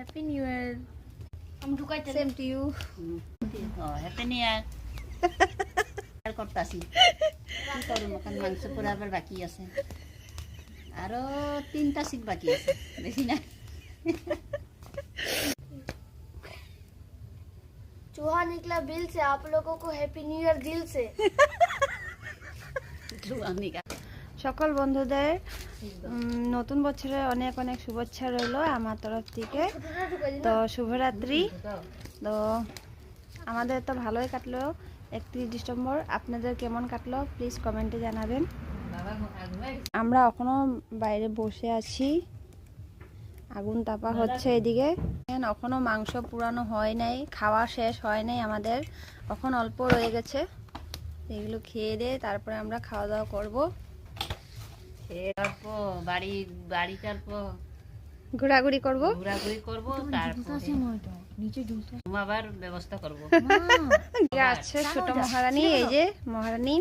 Happy new year. আমি ঢুকাইতে same to you. Happy new year আর করতাছি কি করব কারণ মাংস পুরা আবার বাকি আছে আরো 3টা সিট বাকি আছে বেশি না चूहा निकला बिल से। आप लोगों को हैप्पी न्यू ईयर दिल से। আমি সকল বন্ধুদের নতুন বছরের অনেক অনেক শুভেচ্ছা রইল আমার তরফ থেকে। তো শুভরাত্রি। তো আমাদের তো ভালোই কাটলো 31 ডিসেম্বর। আপনাদের কেমন কাটলো প্লিজ কমেন্টে জানাবেন। আমরা এখনো বাইরে বসে আছি, আগুন তাপা হচ্ছে এদিকে। এখনো মাংস পুরানো হয় নাই, খাওয়া শেষ হয় নাই আমাদের, এখন অল্প রয়ে গেছে। এগুলো খেয়ে দিয়ে তারপরে আমরা খাওয়া দাওয়া করবো, তারপর বাড়িটার পর ঘোরাঘুরি করবো, ঘোরাঘুরি করবো, তারপরে ঘুমাবার ব্যবস্থা করবো। আছে ছোট মহারানী। এই যে মহারানী